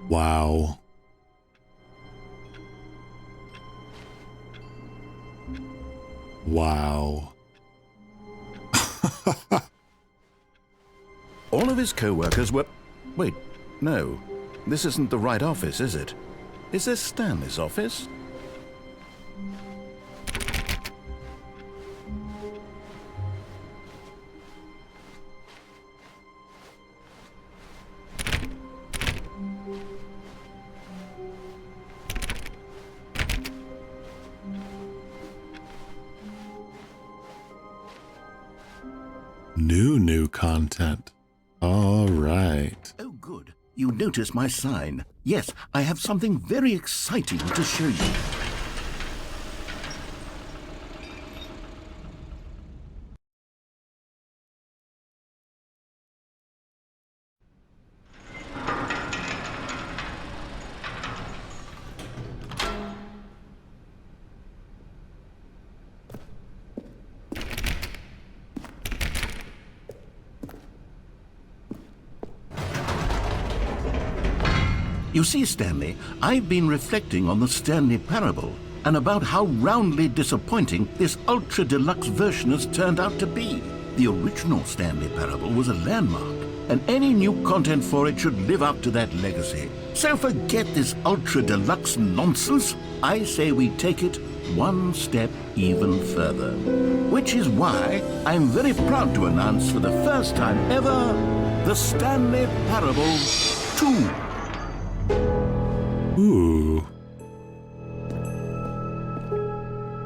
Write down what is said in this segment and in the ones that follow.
Wow. Wow. All of his co-workers were... Wait, no. This isn't the right office, is it? Is this Stanley's office? New content. All right. Oh, good. You noticed my sign. Yes, I have something very exciting to show you. You see, Stanley, I've been reflecting on the Stanley Parable and about how roundly disappointing this ultra-deluxe version has turned out to be. The original Stanley Parable was a landmark, and any new content for it should live up to that legacy. So forget this ultra-deluxe nonsense. I say we take it one step even further. Which is why I'm very proud to announce for the first time ever, the Stanley Parable 2. Ooh.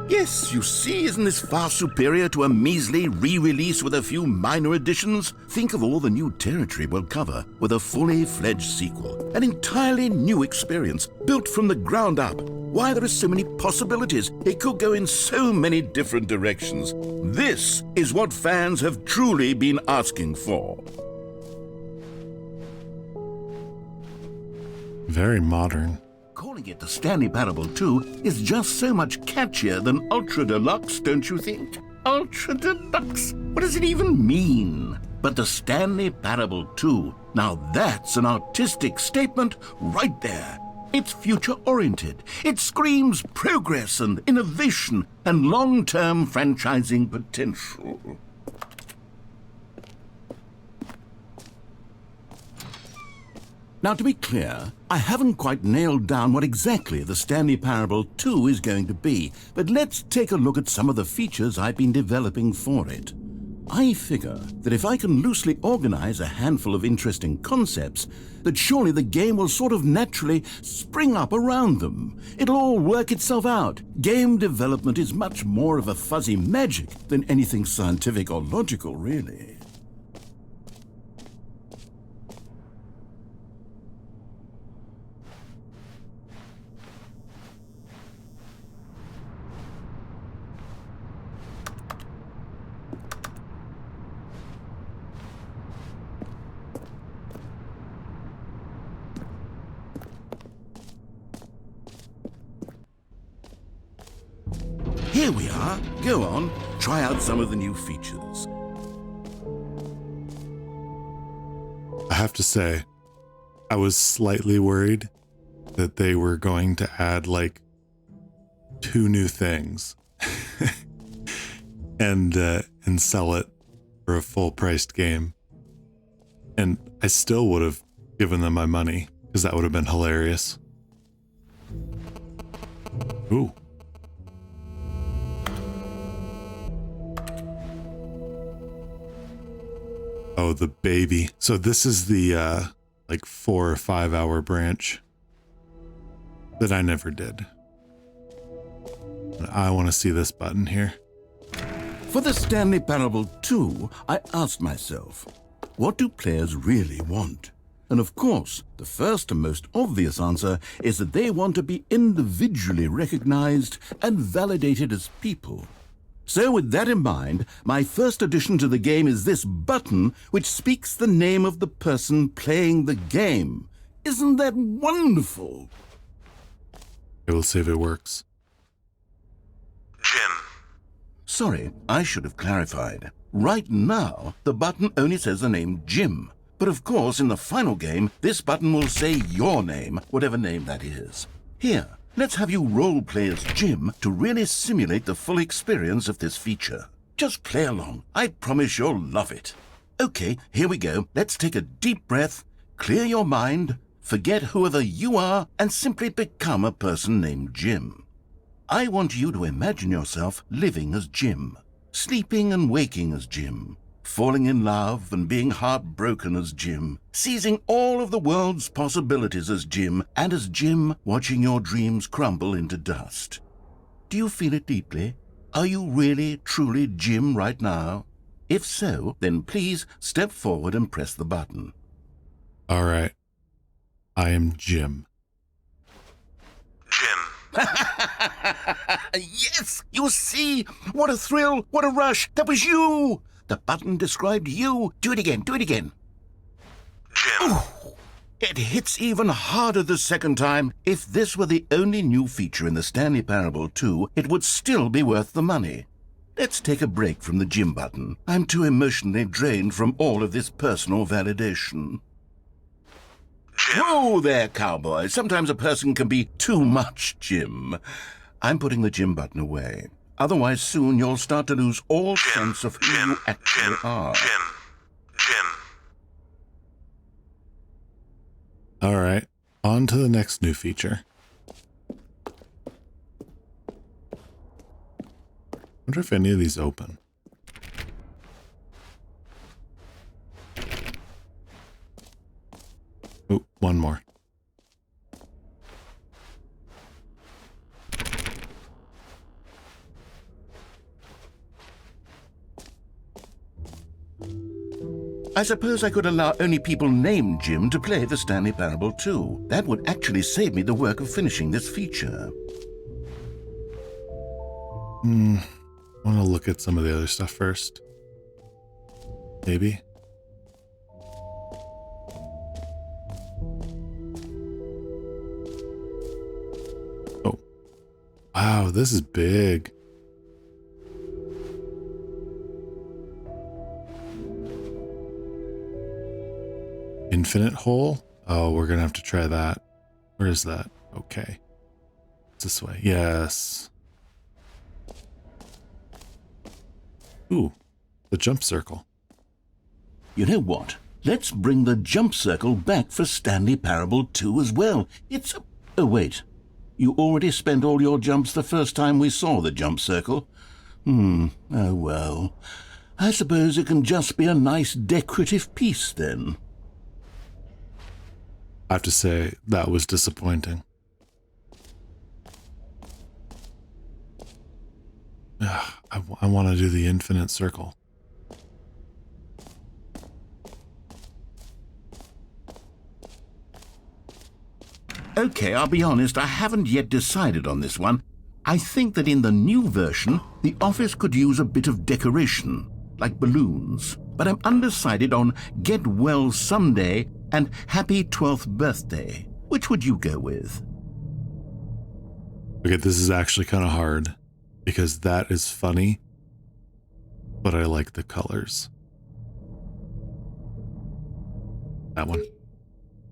Yes, you see, isn't this far superior to a measly re-release with a few minor additions? Think of all the new territory we'll cover with a fully fledged sequel. An entirely new experience, built from the ground up. Why, there are so many possibilities. It could go in so many different directions. This is what fans have truly been asking for. Very modern. Calling it the Stanley Parable 2 is just so much catchier than Ultra Deluxe, don't you think? Ultra Deluxe? What does it even mean? But the Stanley Parable 2, now that's an artistic statement right there. It's future-oriented. It screams progress and innovation and long-term franchising potential. Now, to be clear, I haven't quite nailed down what exactly the Stanley Parable 2 is going to be, but let's take a look at some of the features I've been developing for it. I figure that if I can loosely organize a handful of interesting concepts, that surely the game will sort of naturally spring up around them. It'll all work itself out. Game development is much more of a fuzzy magic than anything scientific or logical, really. Here we are. Go on, try out some of the new features. I have to say, I was slightly worried that they were going to add like 2 new things and sell it for a full-priced game. And I still would have given them my money because that would have been hilarious. Ooh. Oh, the baby. So this is the like 4 or 5 hour branch that I never did. And I want to see this button here. For the Stanley Parable 2, I asked myself, what do players really want? And of course, the first and most obvious answer is that they want to be individually recognized and validated as people. So with that in mind, my first addition to the game is this button which speaks the name of the person playing the game. Isn't that wonderful? Okay, we'll see if it works. Jim. Sorry, I should have clarified. Right now, the button only says the name Jim. But of course, in the final game, this button will say your name, whatever name that is. Here, let's have you role-play as Jim to really simulate the full experience of this feature. Just play along. I promise you'll love it. Okay, here we go. Let's take a deep breath, clear your mind, forget whoever you are, and simply become a person named Jim. I want you to imagine yourself living as Jim, sleeping and waking as Jim, falling in love and being heartbroken as Jim, seizing all of the world's possibilities as Jim, and as Jim watching your dreams crumble into dust. Do you feel it deeply? Are you really, truly Jim right now? If so, then please step forward and press the button. All right. I am Jim. Jim. Yes! You see? What a thrill! What a rush! That was you! The button described you. Do it again. Do it again. Jim. Ooh, it hits even harder the second time. If this were the only new feature in the Stanley Parable 2, it would still be worth the money. Let's take a break from the Jim button. I'm too emotionally drained from all of this personal validation. Jim. Whoa there, cowboy. Sometimes a person can be too much Jim. I'm putting the Jim button away. Otherwise, soon you'll start to lose all sense of who you actually are. Jim. All right. On to the next new feature. Wonder if any of these open. Oh, one more. I suppose I could allow only people named Jim to play the Stanley Parable 2. That would actually save me the work of finishing this feature. I want to look at some of the other stuff first. Maybe. Oh. Wow, this is big. Infinite hole? Oh, we're gonna have to try that. Where is that? Okay. It's this way. Yes. Ooh, the jump circle. You know what? Let's bring the jump circle back for Stanley Parable 2 as well. It's a... Oh, wait. You already spent all your jumps the first time we saw the jump circle. Oh well. I suppose it can just be a nice decorative piece then. I have to say, that was disappointing. I want to do the infinite circle. Okay, I'll be honest, I haven't yet decided on this one. I think that in the new version, the office could use a bit of decoration, like balloons. But I'm undecided on Get Well Someday and Happy 12th Birthday. Which would you go with? Okay, this is actually kind of hard because that is funny, but I like the colors. That one.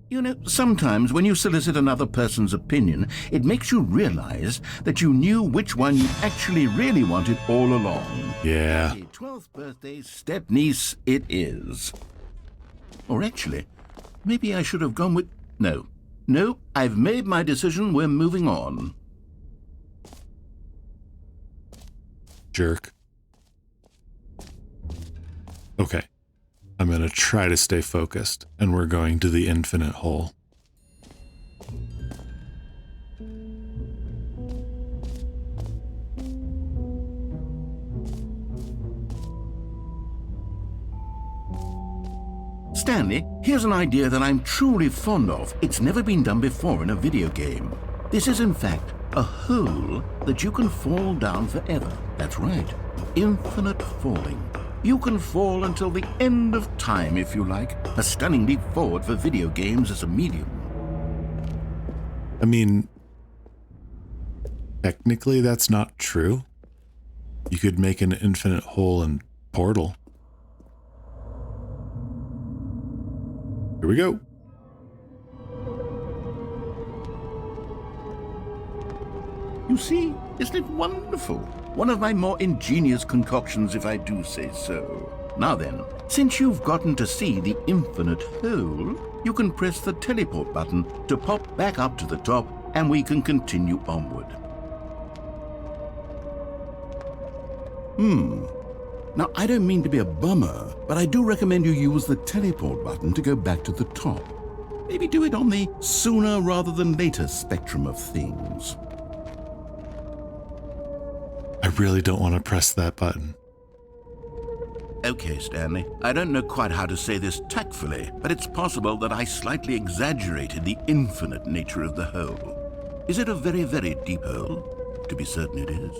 You know, sometimes when you solicit another person's opinion, it makes you realize that you knew which one you actually really wanted all along. Yeah. Happy 12th birthday, step-niece, it is. Or actually, maybe I should have gone with... No, I've made my decision, we're moving on. Jerk. Okay. I'm going to try to stay focused, and we're going to the infinite hole. Stanley, here's an idea that I'm truly fond of. It's never been done before in a video game. This is, in fact, a hole that you can fall down forever. That's right. Infinite falling. You can fall until the end of time, if you like. A stunning leap forward for video games as a medium. I mean, technically that's not true. You could make an infinite hole in Portal. Here we go. You see, isn't it wonderful? One of my more ingenious concoctions, if I do say so. Now then, since you've gotten to see the infinite hole, you can press the teleport button to pop back up to the top, and we can continue onward. Now, I don't mean to be a bummer, but I do recommend you use the teleport button to go back to the top. Maybe do it on the sooner rather than later spectrum of things. I really don't want to press that button. Okay, Stanley, I don't know quite how to say this tactfully, but it's possible that I slightly exaggerated the infinite nature of the hole. Is it a very, very deep hole? To be certain it is.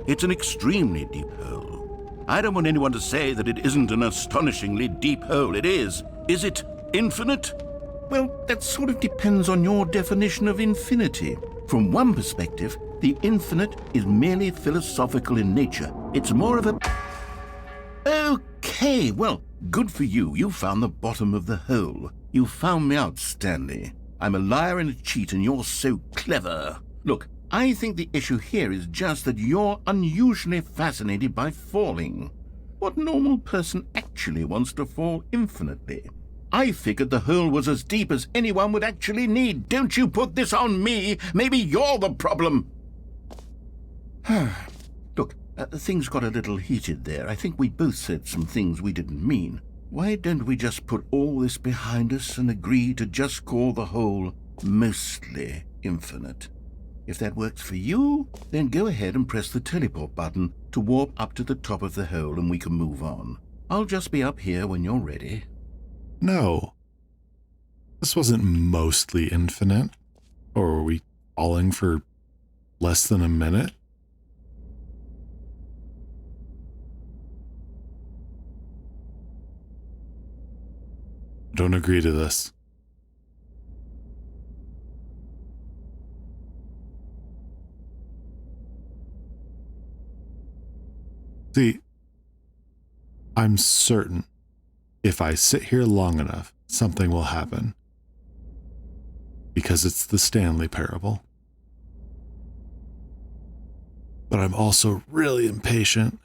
It's an extremely deep hole. I don't want anyone to say that it isn't an astonishingly deep hole. It is. Is it infinite? Well, that sort of depends on your definition of infinity. From one perspective, the infinite is merely philosophical in nature. It's more of a... Okay, well, good for you. You found the bottom of the hole. You found me out, Stanley. I'm a liar and a cheat, and you're so clever. Look, I think the issue here is just that you're unusually fascinated by falling. What normal person actually wants to fall infinitely? I figured the hole was as deep as anyone would actually need. Don't you put this on me. Maybe you're the problem. Look, things got a little heated there. I think we both said some things we didn't mean. Why don't we just put all this behind us and agree to just call the hole mostly infinite? If that works for you, then go ahead and press the teleport button to warp up to the top of the hole and we can move on. I'll just be up here when you're ready. No. This wasn't mostly infinite. Or were we falling for less than a minute? Don't agree to this. See, I'm certain if I sit here long enough, something will happen. Because it's the Stanley Parable. But I'm also really impatient.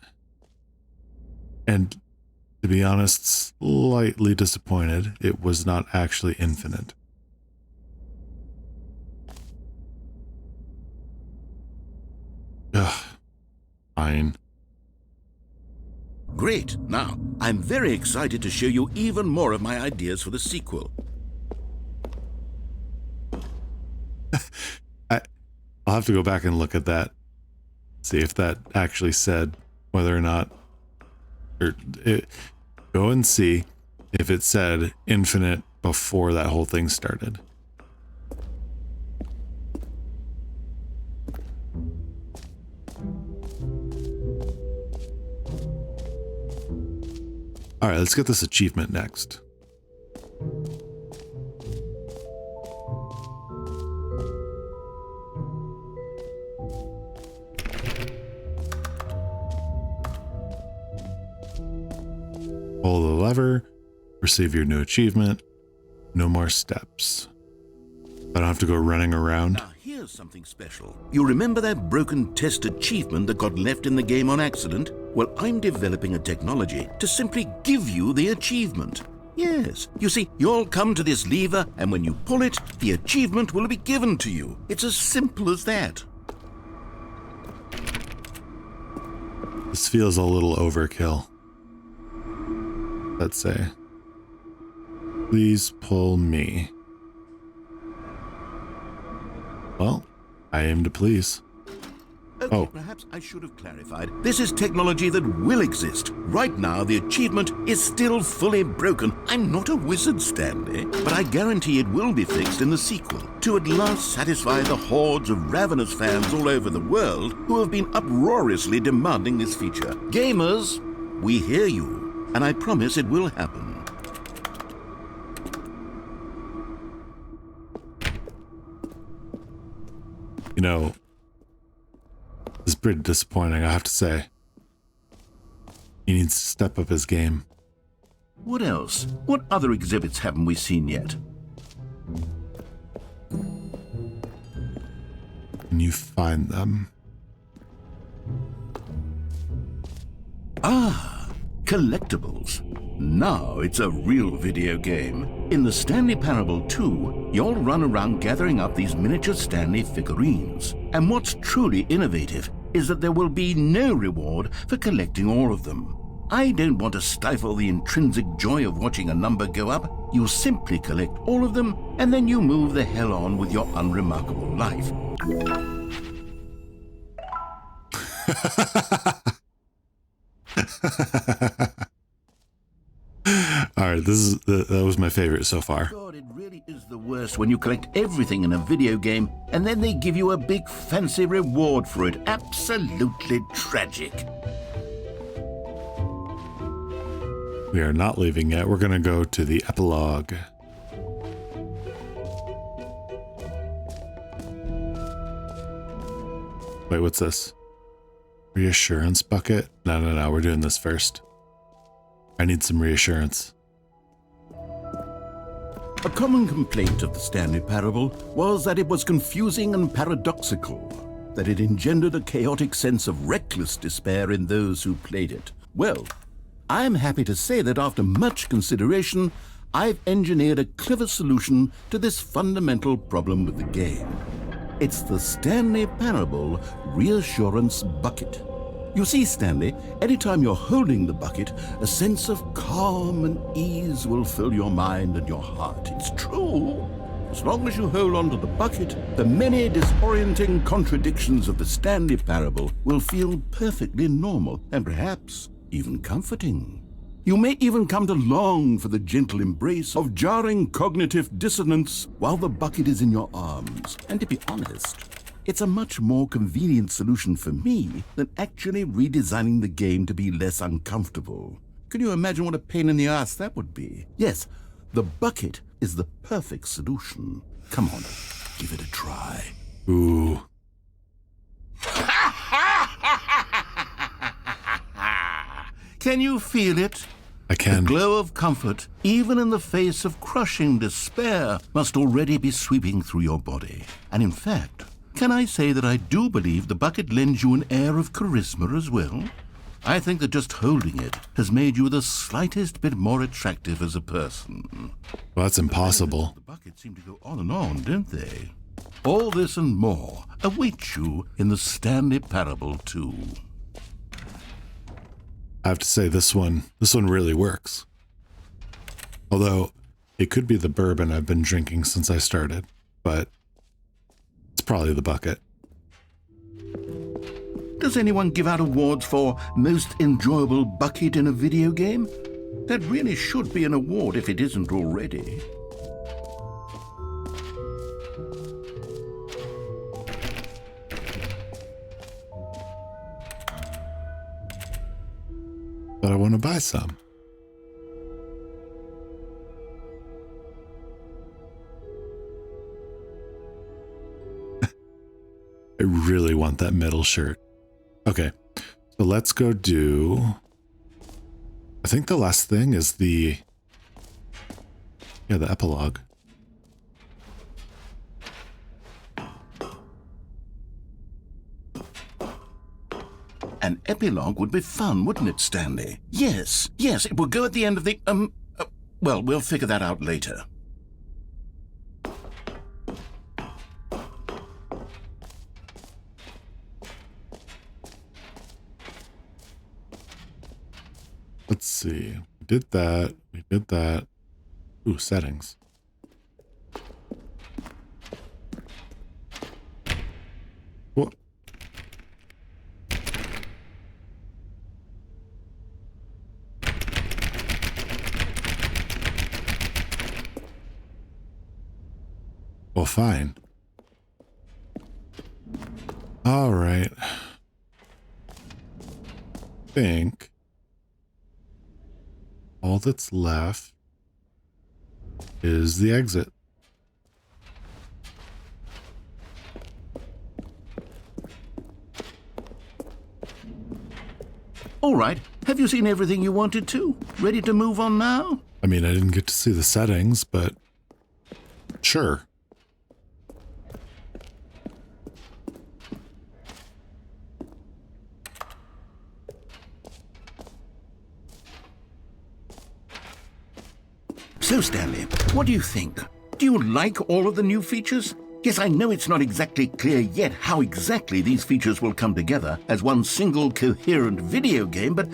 And to be honest, slightly disappointed it was not actually infinite. Ugh, fine. Great. Now, I'm very excited to show you even more of my ideas for the sequel. I'll have to go back and look at that. See if that actually said whether or not... go and see if it said infinite before that whole thing started. All right, let's get this achievement next. Pull the lever, receive your new achievement. No more steps. I don't have to go running around. Now, here's something special. You remember that broken test achievement that got left in the game on accident? Well, I'm developing a technology to simply give you the achievement. Yes, you see, you'll come to this lever, and when you pull it, the achievement will be given to you. It's as simple as that. This feels a little overkill. Let's say, please pull me. Well, I aim to please. Okay, perhaps I should have clarified. This is technology that will exist. Right now, the achievement is still fully broken. I'm not a wizard, Stanley, but I guarantee it will be fixed in the sequel to at last satisfy the hordes of ravenous fans all over the world who have been uproariously demanding this feature. Gamers, we hear you, and I promise it will happen. You know, it's pretty disappointing, I have to say. He needs to step up his game. What else? What other exhibits haven't we seen yet? Can you find them? Ah, collectibles. Now it's a real video game. In the Stanley Parable 2, you'll run around gathering up these miniature Stanley figurines. And what's truly innovative is that there will be no reward for collecting all of them. I don't want to stifle the intrinsic joy of watching a number go up. You simply collect all of them, and then you move the hell on with your unremarkable life. All right, that was my favorite so far. God, it really is the worst when you collect everything in a video game and then they give you a big fancy reward for it. Absolutely tragic. We are not leaving yet. We're going to go to the epilogue. Wait, what's this? Reassurance bucket? No, we're doing this first. I need some reassurance. A common complaint of the Stanley Parable was that it was confusing and paradoxical, that it engendered a chaotic sense of reckless despair in those who played it. Well, I am happy to say that after much consideration, I've engineered a clever solution to this fundamental problem with the game. It's the Stanley Parable Reassurance Bucket. You see, Stanley, anytime you're holding the bucket, a sense of calm and ease will fill your mind and your heart. It's true. As long as you hold on to the bucket, the many disorienting contradictions of the Stanley Parable will feel perfectly normal and perhaps even comforting. You may even come to long for the gentle embrace of jarring cognitive dissonance while the bucket is in your arms. And to be honest, it's a much more convenient solution for me than actually redesigning the game to be less uncomfortable. Can you imagine what a pain in the ass that would be? Yes, the bucket is the perfect solution. Come on, give it a try. Ooh. Can you feel it? I can. The glow of comfort, even in the face of crushing despair, must already be sweeping through your body. And in fact, can I say that I do believe the bucket lends you an air of charisma as well? I think that just holding it has made you the slightest bit more attractive as a person. Well, that's impossible. The buckets seem to go on and on, don't they? All this and more awaits you in the Stanley Parable 2. I have to say this one really works. Although it could be the bourbon I've been drinking since I started, but it's probably the bucket. Does anyone give out awards for most enjoyable bucket in a video game? That really should be an award if it isn't already. But I want to buy some. I really want that metal shirt. Okay, so let's go do... I think the last thing is the epilogue. An epilogue would be fun, wouldn't it, Stanley? Yes, it will go at the end of the, well, we'll figure that out later. Let's see. We did that. Ooh, settings. What? Well, fine. All right. I think all that's left is the exit. All right. Have you seen everything you wanted to? Ready to move on now? I mean, I didn't get to see the settings, but sure. So, Stanley, what do you think? Do you like all of the new features? Yes, I know it's not exactly clear yet how exactly these features will come together as one single coherent video game, but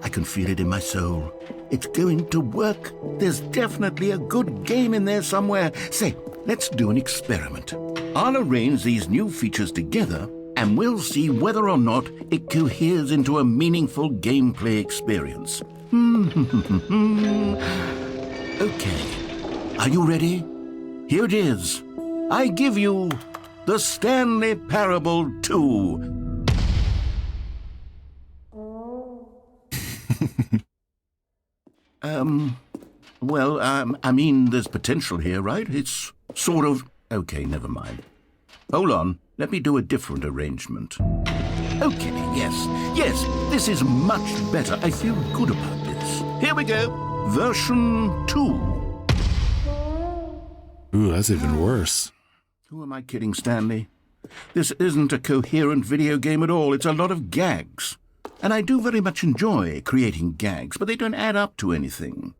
I can feel it in my soul. It's going to work. There's definitely a good game in there somewhere. Say, let's do an experiment. I'll arrange these new features together, and we'll see whether or not it coheres into a meaningful gameplay experience. Okay, are you ready? Here it is. I give you the Stanley Parable 2. I mean, there's potential here, right? It's sort of... Okay, never mind. Hold on, let me do a different arrangement. Okay, yes, this is much better. I feel good about this. Here we go. Version 2. Ooh, that's even worse. Who am I kidding, Stanley? This isn't a coherent video game at all. It's a lot of gags. And I do very much enjoy creating gags, but they don't add up to anything.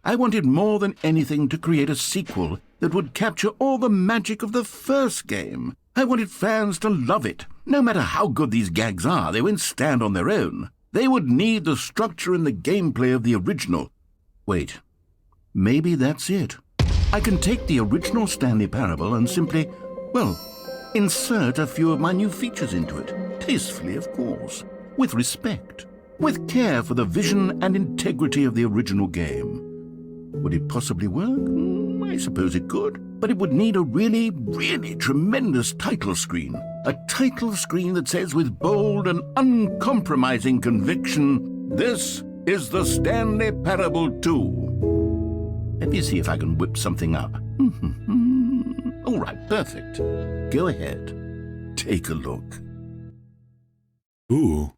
I wanted more than anything to create a sequel that would capture all the magic of the first game. I wanted fans to love it. No matter how good these gags are, they won't stand on their own. They would need the structure and the gameplay of the original. Wait, maybe that's it. I can take the original Stanley Parable and simply, well, insert a few of my new features into it. Tastefully, of course. With respect. With care for the vision and integrity of the original game. Would it possibly work? I suppose it could. But it would need a really, really tremendous title screen. A title screen that says with bold and uncompromising conviction, "This is the Stanley Parable 2. Let me see if I can whip something up. All right, perfect. Go ahead. Take a look. Ooh.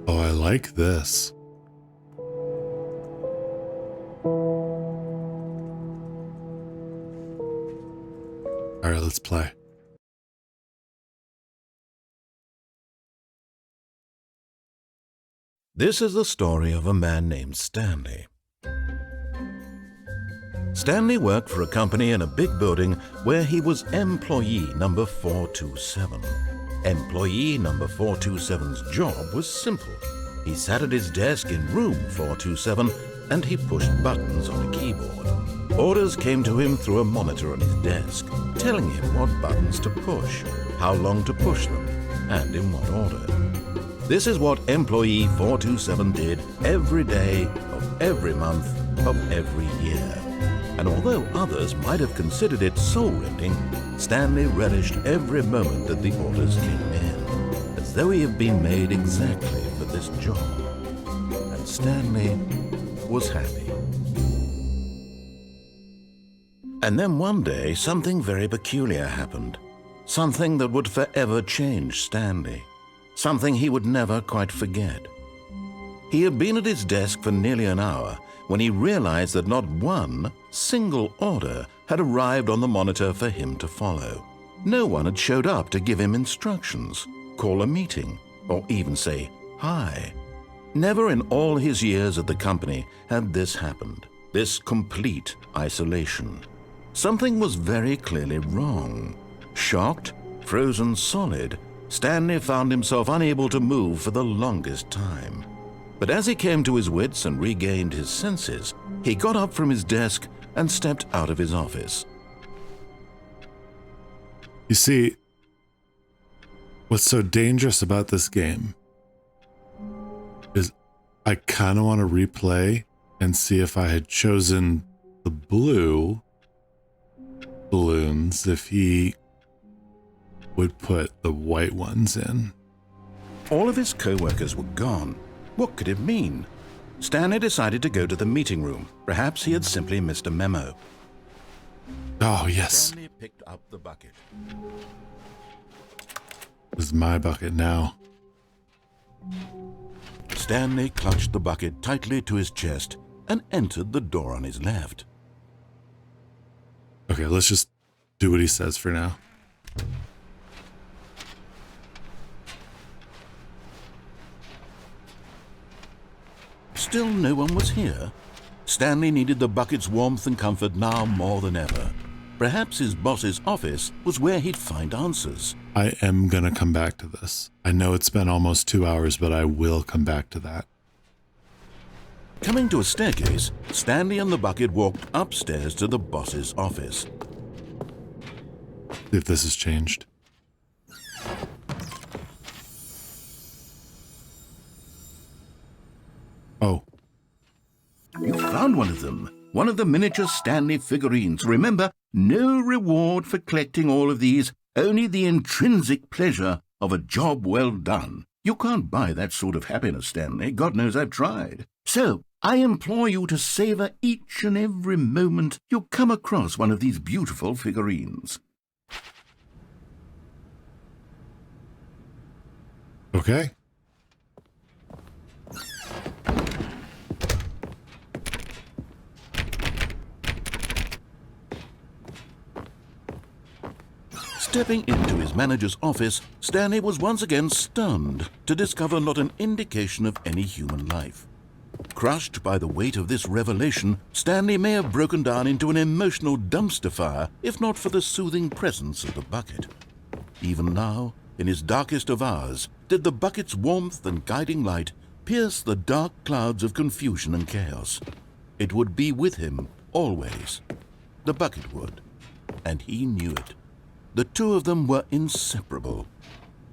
Oh, I like this. All right, let's play. This is the story of a man named Stanley. Stanley worked for a company in a big building where he was employee number 427. Employee number 427's job was simple. He sat at his desk in room 427 and he pushed buttons on a keyboard. Orders came to him through a monitor on his desk, telling him what buttons to push, how long to push them, and in what order. This is what employee 427 did every day of every month of every year. And although others might have considered it soul-rending, Stanley relished every moment that the orders came in, as though he had been made exactly for this job. And Stanley was happy. And then one day, something very peculiar happened. Something that would forever change Stanley. Something he would never quite forget. He had been at his desk for nearly an hour when he realized that not one single order had arrived on the monitor for him to follow. No one had showed up to give him instructions, call a meeting, or even say hi. Never in all his years at the company had this happened, this complete isolation. Something was very clearly wrong. Shocked, frozen solid, Stanley found himself unable to move for the longest time. But as he came to his wits and regained his senses, he got up from his desk and stepped out of his office. You see, what's so dangerous about this game is I kind of want to replay and see if I had chosen the blue balloons, if he would put the white ones in. All of his co-workers were gone. What could it mean? Stanley decided to go to the meeting room. Perhaps he had simply missed a memo. Oh, yes. Stanley picked up the bucket. This is my bucket now. Stanley clutched the bucket tightly to his chest and entered the door on his left. Okay, let's just do what he says for now. Still no one was here. Stanley needed the bucket's warmth and comfort now more than ever. Perhaps his boss's office was where he'd find answers. I am gonna come back to this. I know it's been almost 2 hours, but I will come back to that. Coming to a staircase, Stanley and the bucket walked upstairs to the boss's office. See if this has changed. Oh, You found one of them. One of the miniature Stanley figurines. Remember, no reward for collecting all of these, only the intrinsic pleasure of a job well done. You can't buy that sort of happiness, Stanley. God knows I've tried. So, I implore you to savor each and every moment you come across one of these beautiful figurines. okay. Stepping into his manager's office, Stanley was once again stunned to discover not an indication of any human life. Crushed by the weight of this revelation, Stanley may have broken down into an emotional dumpster fire if not for the soothing presence of the bucket. Even now, in his darkest of hours, did the bucket's warmth and guiding light pierce the dark clouds of confusion and chaos. It would be with him always. The bucket would, and he knew it. The two of them were inseparable.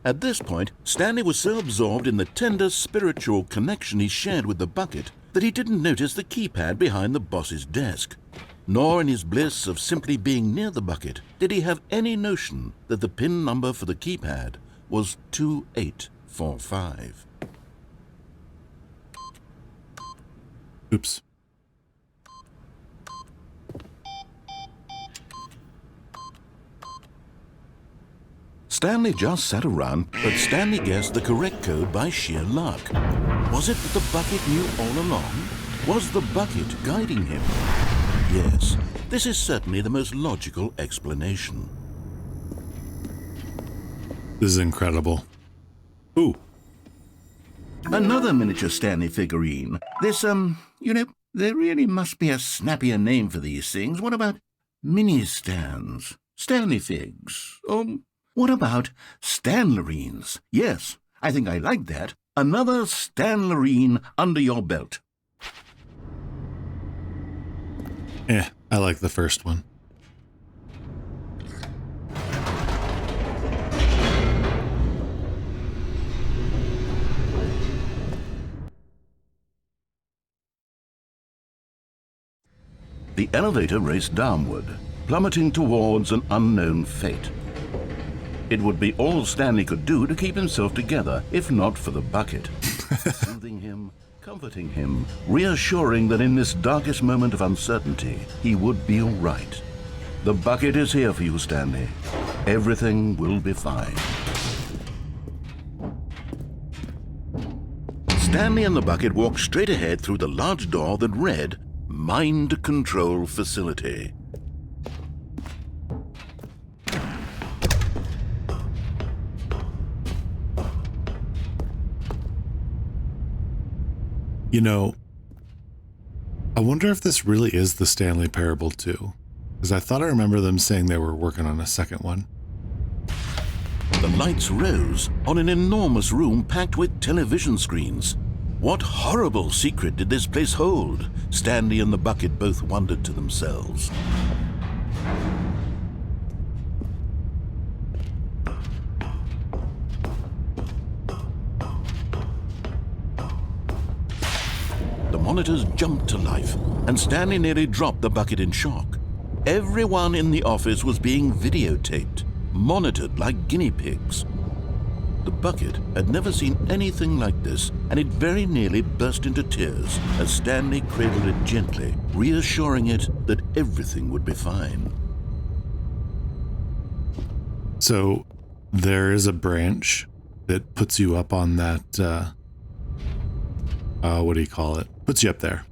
At this point, Stanley was so absorbed in the tender spiritual connection he shared with the bucket that he didn't notice the keypad behind the boss's desk. Nor in his bliss of simply being near the bucket did he have any notion that the PIN number for the keypad was 2845. Oops. Stanley just sat around, but Stanley guessed the correct code by sheer luck. Was it that the bucket knew all along? Was the bucket guiding him? Yes, this is certainly the most logical explanation. This is incredible. Ooh. Another miniature Stanley figurine. This, there really must be a snappier name for these things. What about mini-stands? Stanley figs? What about Stanlerines? Yes, I think I like that. Another Stanlerine under your belt. I like the first one. The elevator raced downward, plummeting towards an unknown fate. It would be all Stanley could do to keep himself together, if not for the bucket. Soothing him, comforting him, reassuring that in this darkest moment of uncertainty, he would be all right. The bucket is here for you, Stanley. Everything will be fine. Stanley and the bucket walked straight ahead through the large door that read, Mind Control Facility. You know, I wonder if this really is the Stanley Parable 2, because I thought I remember them saying they were working on a second one. The lights rose on an enormous room packed with television screens. What horrible secret did this place hold? Stanley and the bucket both wondered to themselves. The monitors jumped to life, and Stanley nearly dropped the bucket in shock. Everyone in the office was being videotaped, monitored like guinea pigs. The bucket had never seen anything like this, and it very nearly burst into tears as Stanley cradled it gently, reassuring it that everything would be fine. So there is a branch that puts you up on that, what do you call it? Puts you up there.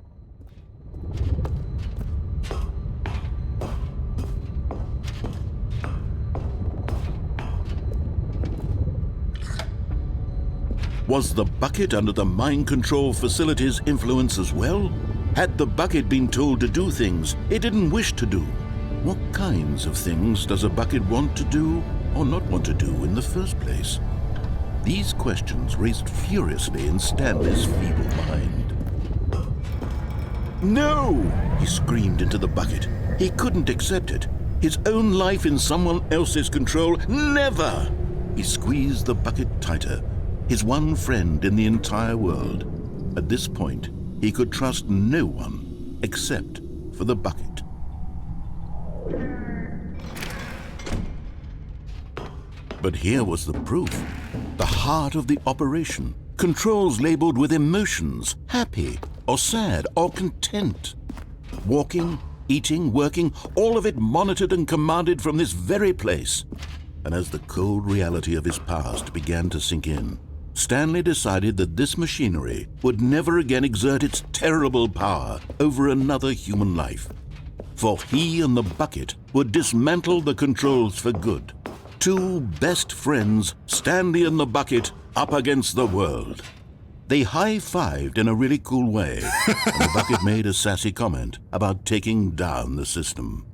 Was the bucket under the mind control facility's influence as well? Had the bucket been told to do things it didn't wish to do? What kinds of things does a bucket want to do or not want to do in the first place? These questions raced furiously in Stanley's feeble mind. No! He screamed into the bucket. He couldn't accept it. His own life in someone else's control, never! He squeezed the bucket tighter. His one friend in the entire world. At this point, he could trust no one except for the bucket. But here was the proof. The heart of the operation. Controls labeled with emotions, happy or sad or content. Walking, eating, working, all of it monitored and commanded from this very place. And as the cold reality of his past began to sink in, Stanley decided that this machinery would never again exert its terrible power over another human life. For he and the bucket would dismantle the controls for good. Two best friends, Stanley and the bucket, up against the world. They high-fived in a really cool way, and the bucket made a sassy comment about taking down the system.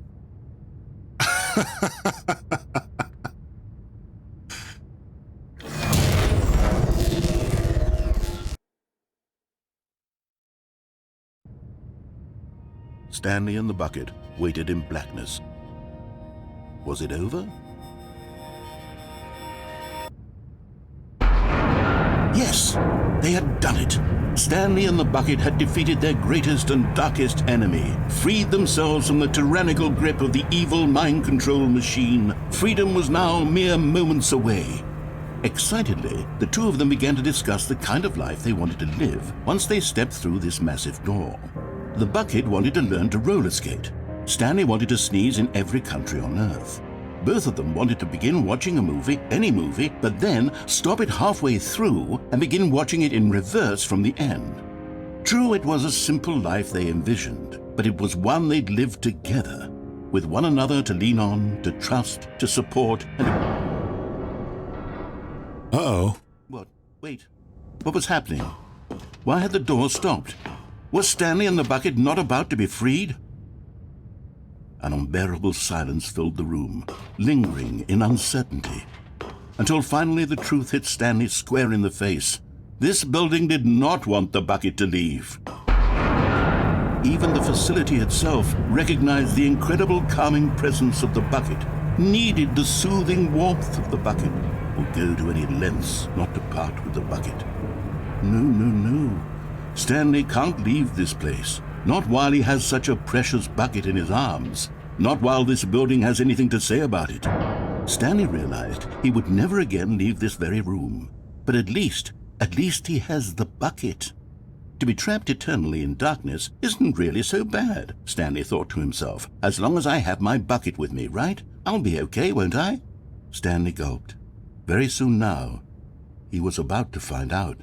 Stanley and the bucket waited in blackness. Was it over? Yes, they had done it. Stanley and the bucket had defeated their greatest and darkest enemy, freed themselves from the tyrannical grip of the evil mind control machine. Freedom was now mere moments away. Excitedly, the two of them began to discuss the kind of life they wanted to live once they stepped through this massive door. The bucket wanted to learn to roller skate. Stanley wanted to sneeze in every country on Earth. Both of them wanted to begin watching a movie, any movie, but then stop it halfway through and begin watching it in reverse from the end. True, it was a simple life they envisioned, but it was one they'd lived together, with one another to lean on, to trust, to support, and... Uh-oh. What? Wait. What was happening? Why had the door stopped? Was Stanley and the bucket not about to be freed? An unbearable silence filled the room, lingering in uncertainty, until finally the truth hit Stanley square in the face. This building did not want the bucket to leave. Even the facility itself recognized the incredible calming presence of the bucket, needed the soothing warmth of the bucket, would go to any lengths not to part with the bucket. No. Stanley can't leave this place, not while he has such a precious bucket in his arms, not while this building has anything to say about it. Stanley realized he would never again leave this very room, but at least he has the bucket. To be trapped eternally in darkness isn't really so bad, Stanley thought to himself. As long as I have my bucket with me, right? I'll be okay, won't I? Stanley gulped. Very soon now, he was about to find out.